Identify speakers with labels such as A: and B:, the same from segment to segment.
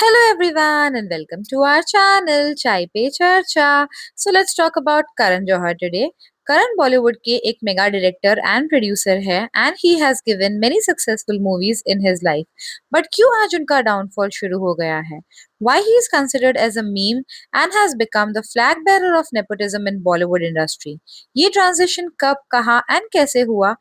A: Hello everyone and welcome to our channel Chai Pe Charcha. So let's talk about Karan Johar today. Karan Bollywood के एक mega director and producer है and he has given many successful movies in his life but क्यों आज उनका downfall शुरू हो गया है why he is considered as a meme and has become the flag bearer of nepotism in Bollywood industry. ये transition कब कहाँ एंड कैसे हुआ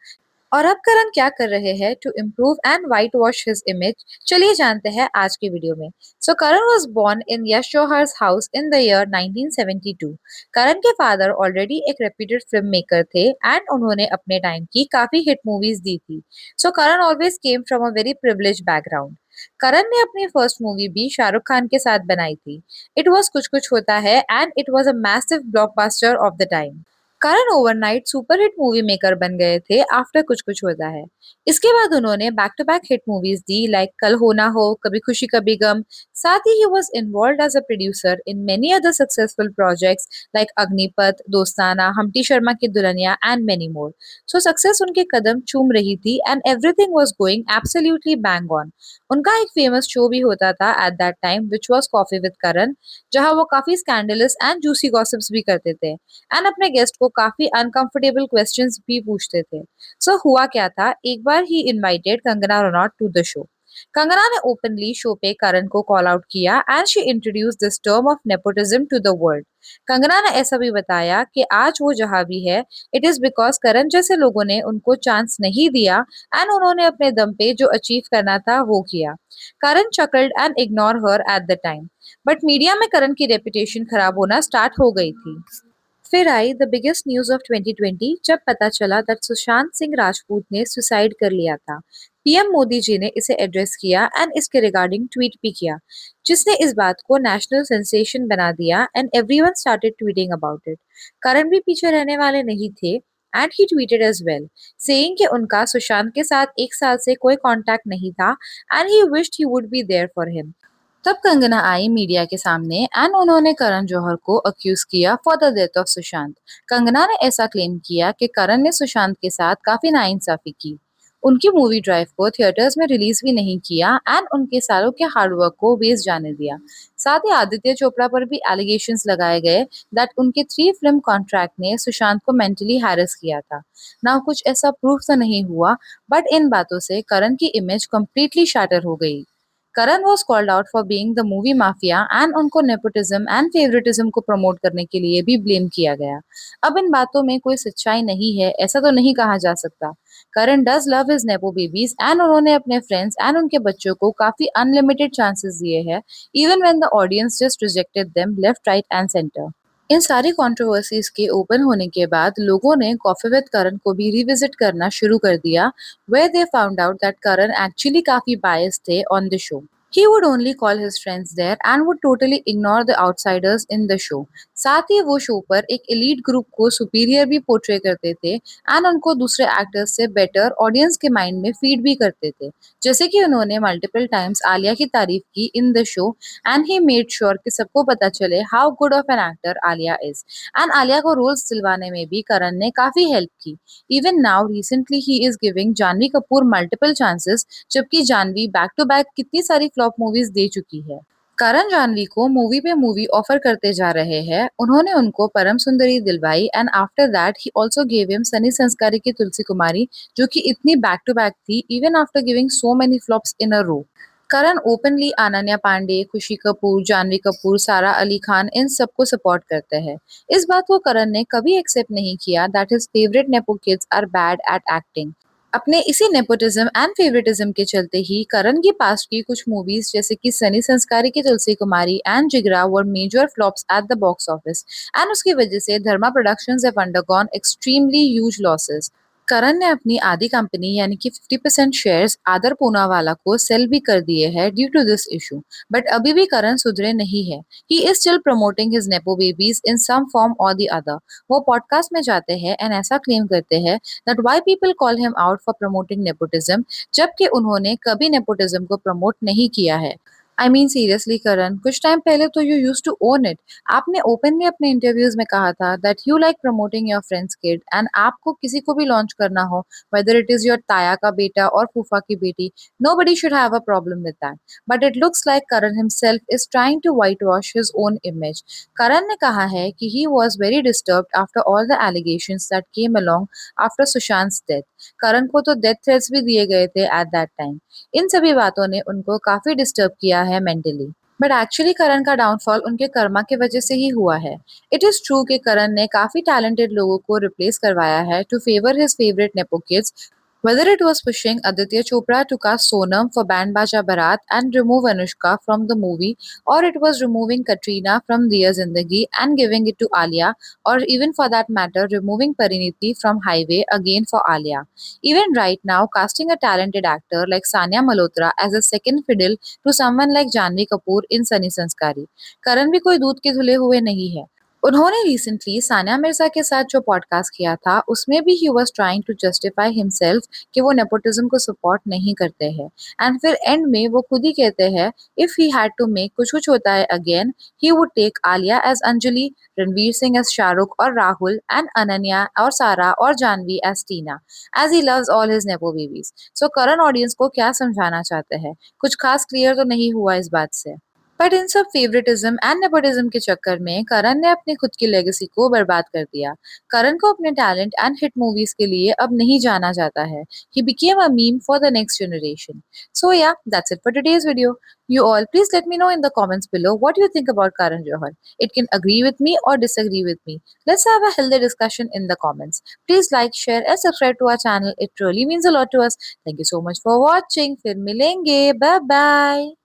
A: और अब करण क्या कर रहे हैं to improve and whitewash his image चलिए जानते हैं आज के वीडियो में। So Karan was born in Yash Johar's house in the year 1972। Karan के फादर ऑलरेडी एक रेप्यूटेड फिल्म मेकर थे एंड उन्होंने अपने टाइम की काफी हिट मूवीज दी थी। So Karan always came from a very privilege background. Karan ने अपनी फर्स्ट मूवी भी शाहरुख खान के साथ बनाई थी। इट वॉज कुछ कुछ होता है and it was a massive blockbuster of the time. Karan overnight superhit movie maker बन गए थे आफ्टर कुछ कुछ होता है। इसके बाद उन्होंने back to back hit movies दी लाइक कल हो ना हो, कभी खुशी कभी गम। साथ ही was involved as a producer in many other successful projects like Agneepath, Dostana, Humpty Sharma Ki Dulhania and many more. So success उनके कदम चूम रही थी and everything was going absolutely bang on. उनका एक फेमस शो भी होता था at that time which was Koffee with करण, जहां वो काफी स्कैंडलस एंड जूसी गॉसिप्स भी करते थे एंड अपने गेस्ट को काफी अनकंफर्टेबल क्वेश्चंस भी पूछते थे। सो हुआ क्या था, एक बार ही invited Kangana Ranaut to the show. Kangana ने ओपनली शो पे करण को कॉल आउट किया and she introduce this term of nepotism to the world. Kangana ने ऐसा भी बताया कि आज वो जहां भी है इट इज बिकॉज करण जैसे लोगों ने उनको चांस नहीं दिया एंड उन्होंने अपने दम पे जो अचीव करना था वो किया। Karan chuckled and ignore her at the time but media में करण की रेपुटेशन खराब होना स्टार्ट हो गई थी। फिर I the biggest news of 2020 जब पता चला दैट सुशांत सिंह राजपूत ने सुसाइड कर लिया था। पीएम मोदी जी ने इसे एड्रेस किया एंड इसके रिगार्डिंग ट्वीट भी किया, जिसने इस बात को नेशनल सेंसेशन बना दिया and everyone started tweeting about it. Karan भी पीछे रहने वाले नहीं थे and he tweeted as well saying कि उनका सुशांत के साथ एक साल से कोई कांटेक्ट नहीं था and he wished he would be there for him. तब कंगना आई मीडिया के सामने एंड उन्होंने करण जौहर को अक्यूज किया for the death of Sushant. Kangana ने ऐसा क्लेम किया कि करण ने सुशांत के साथ काफी नाइंसाफी की, उनकी मूवी ड्राइव को थिएटर्स में रिलीज भी नहीं किया एंड उनके सालों के हार्डवर्क को वेस्ट जाने दिया। साथ ही आदित्य चोपड़ा पर भी एलिगेशंस लगाए गए दैट उनके 3 फिल्म कॉन्ट्रैक्ट ने सुशांत को मेंटली हैरेस किया था। ना कुछ ऐसा प्रूफ तो नहीं हुआ बट इन बातों से करण की इमेज कंप्लीटली शैटर हो गई। करण was called out for being the movie mafia and उनको नेपोटिज्म एंड फेवरेटिज्म को प्रमोट करने के लिए भी ब्लेम किया गया। अब इन बातों में कोई सच्चाई नहीं है ऐसा तो नहीं कहा जा सकता। Karan does love his nepo babies and उन्होंने अपने फ्रेंड्स एंड उनके बच्चों को काफी अनलिमिटेड चांसेस दिए हैं even when the audience just rejected them left right and centre. इन सारी कंट्रोवर्सीज के ओपन होने के बाद लोगों ने कॉफी विद करण को भी रिविजिट करना शुरू कर दिया where they found out that Karan actually काफी biased थे on the show. He would only call his friends there and would totally ignore the outsiders in the show. साथ ही वो शो पर एक elite ग्रुप को सुपीरियर भी portray करते थे एंड उनको दूसरे एक्टर्स से बेटर ऑडियंस के माइंड में फीड भी करते थे। जैसे कि उन्होंने मल्टीपल टाइम्स आलिया की तारीफ की in the show and he made sure कि सबको पता चले how good of an actor Alia is and Alia को रोल्स दिलवाने में भी करण ने काफी हेल्प की। Even now recently he is giving Janhvi Kapoor multiple chances जबकि जानवी बैक टू बैक कितनी सारी फ्लॉप मूवीज दे चुकी है। करण जानवी को मूवी पे मूवी ऑफर करते जा रहे हैं। उन्होंने उनको परम सुंदरी दिलवाई and after that he also give him Sunny Sanskari ki Tulsi Kumari जो कि इतनी बैक टू बैक थी even after giving so many flops in a row. Karan openly Ananya Pandey, Khushi Kapoor, Janhvi Kapoor, सारा अली खान इन सबको सपोर्ट करते हैं। इस बात को करण ने कभी एक्सेप्ट नहीं किया that his favourite nepo kids are bad at acting. अपने इसी नेपोटिज्म एंड फेवरेटिज्म के चलते ही करण की पास्ट की कुछ मूवीज जैसे कि Sunny Sanskari ki Tulsi Kumari and Jigra were major flops at the box office and उसकी वजह से Dharma Productions have undergone extremely huge losses. Karan ने अपनी आधी कंपनी यानी कि 50% शेयर्स आदर पूनावाला को सेल भी कर दिए हैं due to this issue but अभी भी करण सुधरे नहीं है। He is still promoting his nepo babies in some form और द अदर। वो पॉडकास्ट में जाते हैं एंड ऐसा क्लेम करते हैं that why people call him out for promoting nepotism जबकि उन्होंने कभी नेपोटिज्म को प्रमोट नहीं किया है। आई मीन सीरियसली करण, कुछ टाइम पहले तो you used to own it. आपने ओपनली अपने इंटरव्यूज में कहा था that you like promoting your friends kid, and आपको किसी को भी लॉन्च करना हो, वेदर इट इज योर ताया का बेटा और फूफा की बेटी, nobody should have a problem with that. But it looks like Karan himself is trying to whitewash his own image. Karan ने कहा है कि he was very disturbed after all the allegations that came along after Sushant's death. करण को तो death threats भी दिए गए थे एट दैट टाइम। इन सभी बातों ने उनको काफी डिस्टर्ब किया है मेंटली। बट एक्चुअली करण का डाउनफॉल उनके कर्मा की वजह से ही हुआ है। इट इज ट्रू कि करण ने काफी टैलेंटेड लोगों को रिप्लेस करवाया है to favour his favourite nepo kids, whether it was pushing Aditya Chopra to cast Sonam for Band Baja Barat and remove Anushka from the movie, or it was removing Katrina from Diya Zindagi and giving it to Alia, or even for that matter, removing Pariniti from Highway again for Alia. Even right now, casting a talented actor like Sanya Malhotra as a second fiddle to someone like Janvi Kapoor in Sunny Sanskari. करण भी कोई दूध के धुले हुए नहीं है। उन्होंने recently Sania Mirza के साथ जो पॉडकास्ट किया था उसमें भी he was trying to justify himself कि वो नेपोटिज्म को सपोर्ट नहीं करते हैं, एंड फिर एंड में वो खुद ही कहते हैं if he had to make कुछ कुछ होता है again, he would take Alia as Anjali, Ranveer Singh as Shahrukh और राहुल, एंड अनन्या और सारा और Janhvi as Tina, as he loves all his nepo babies. So Karan audience को क्या समझाना चाहते हैं? कुछ खास क्लियर तो नहीं हुआ इस बात से। बट इन सब फेवरेटिज्म एंड नेपोटिज्म के चक्कर में करण ने अपनी खुद की लेगेसी को बर्बाद कर दिया। करण को अपने टैलेंट एंड हिट मूवीज के लिए अब नहीं जाना जाता है। He became a meme for the next generation. So yeah, that's it for today's video. You all, please let me know in the comments below what you think about Karan Johar. It can agree with me or disagree with me. Let's have a healthy discussion in the comments. Please like, share and subscribe to our channel. It really means a lot to us. Thank you so much for watching. फिर मिलेंगे. Bye bye.